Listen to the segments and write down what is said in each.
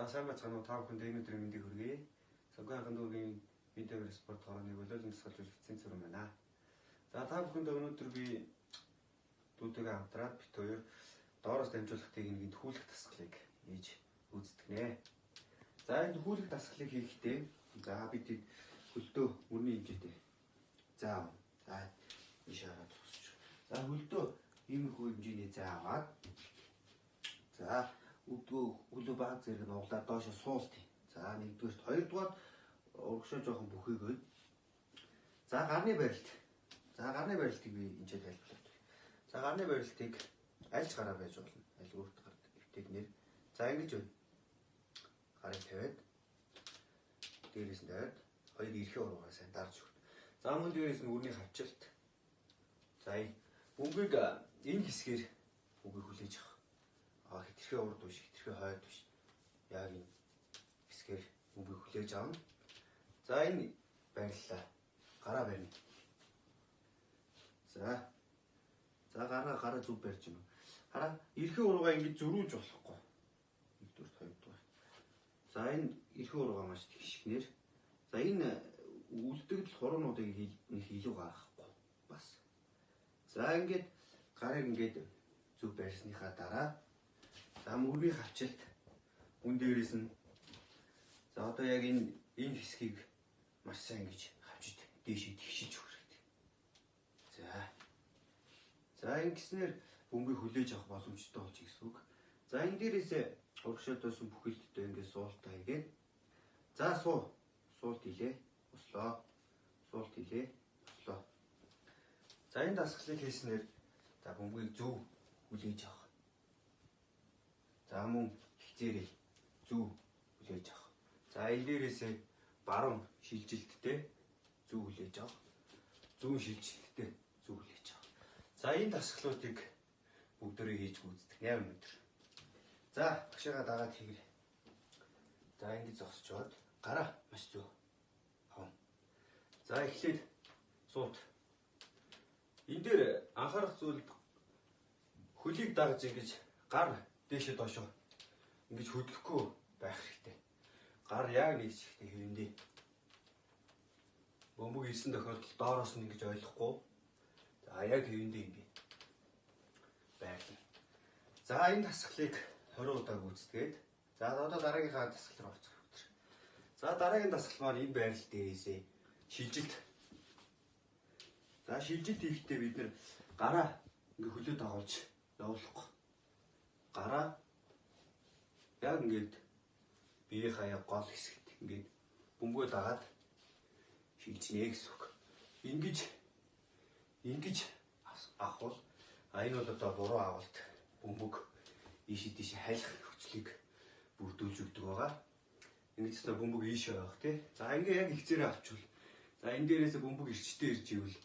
За сайн бацгаана уу та бүхэнд өнөөдөр мэндийг хүргэе. Соггоо анхан дүүгийн видеогоор спорт хоороны волейбол тасгалж үлдсэн зүрх байна. За та бүхэнд өнөөдөр би дүүтэйгээ хамтраад бит хоёр доороос дамжуулах техникийн түүлэх тасгалыг хийж үзтгэнэ. За энэ түүлэх тасгалыг хийхдээ за бид хөлдөө мөрний хэмжээтэй. За ийш хараад зогсож. За хөлдөө иймэрхүү хэмжээний зай аваад за хөлөө баг зэрэг нуглаад доошо суулт. За нэгдүгээрт хоёрдугаар урагшаа жоохон бүхийгээд за гарны барилт. За гарны барилтыг би энэ ч тайлбарлаад. За гарны барилтыг альж гараа байж болно. Аль өөрт гард эвтэйг нэр. За ингэж байна. Гарыг тавиад дээрээс нь тавиад хоёр эрхээ уруугаа сайн дарж өгнө. За мөн дээрээс нь үрний хавчилт. За бөмбөгийг энэ хэсгээр бөмбөгийг хүлээж авах. Хитрхээ урд биш, хитрхээ хойд биш. Яг энэ хэсгээр бөмбөгийг хүлээж авна. За энэ бариллаа. Гараа барина. За гараа зүг барьж байна. Хараа эрхээ уруугаа ингэж зөрүүлж болохгүй. 1-р 2-р. За энэ эрхээ уруугаа маш тэгшгнэр. За энэ үлдэгдэл хуруунуудыг нэг илүү гаргахгүй бас. За ингээд гарыг ингээд зүг барьсныхаа дараа за мөрний хавчилт үн дээрээс нь за одоо яг энэ хэсгийг маш сайн ингэж хавчиж дээшээ тэгшиж өгөх хэрэгтэй. За ингэснээр бөмбөгийг хүлээж авах боломжтой болж гэсэн үг. За энэ дээрээс урагшаадсан бүхэлдээ ингээд суултаа хийгээд за суулт хийлээ. Ослоо. Суулт хийлээ. Ослоо. За энэ дасгалыг хийснээр за бөмбөгийг зөв хүлээж авах. За мөн хизээрээ зөв хүлээж авах. За энэ дээрээсээ баруун шилжилттэй зөв хүлээж авах. Зүүн шилжилттэй зөв хүлээж авах. За энэ дасгалуудыг бүгдээрээ хийж үздэг. Яг өнөдөр. За багшаага дагаад хийгэр. За ингэж зогсчоод гараа маш зөв. Хав. За эхлээд суут. Энэ дээр анхаарах зүйл хөлийг дагаж ингэж гар дээшээ доошоо ингэж хөдлөхгүй байх хэрэгтэй. Гар яг нэг чигтээ хэвэндээ. Бөмбөг ирсэн тохиолдолд доороос нь ингэж ойлгохгүй. За яг хэвэндээ ингэ байрлаа. За энэ дасгалыг 20 удаа гүйцэтгээд за одоо дараагийнхаа дасгал руу орцгоё. За дараагийн дасгал маань энэ байрлал дээрээсээ шилжилт. За шилжилт хийхдээ бид нэр гараа ингээ хөлөө дагуулж явуулахгүй. Гараа яг ингээд бие хаяа гол хэсэгт ингээд бөмбөгөө дагаад шилжнэ гэсэн үг. Ингэж авах энэ бол одоо буруу авалт бөмбөг ийшээ тийшээ хайлах нөхцөлийг бүрдүүлж өгдөг байгаа. Ингэж та бөмбөг ийшээ авах тий. За ингээ яг ихцээрээ авчвал за энэ дээрээс бөмбөг ирчтэй ирж ивэл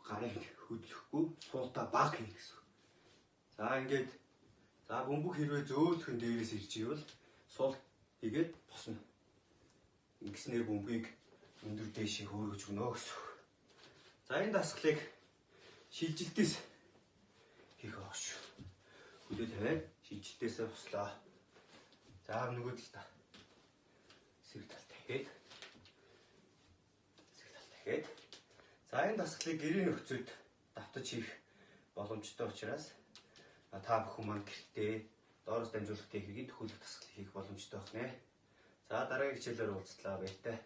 гарыг хөдлөхгүй суултаа баг хий гэсэн. За ингээд за бөмбөг хэрвээ зөөлхөн дээрээс ирж ивэл суул хийгээд босно. Ингэснээр бөмбөгийг өндөр дээшээ хөөргөж өгнө гэсэн. За энэ дасгалыг шилжилтээс хийх аваш. Хөлөө тавиад шилжилтээсээ бослоо. За нөгөө талдаа эсрэг тал дахиад за энэ дасгалыг гэрээ нөхцөлд давтаж хийх боломжтой учраас та бүхэн маань гэртээ доороос дамжуулах техникийн төхөөлөх дасгалыг хийх боломжтой байна. За дараагийн хичээлээр уулзлаа баяртай.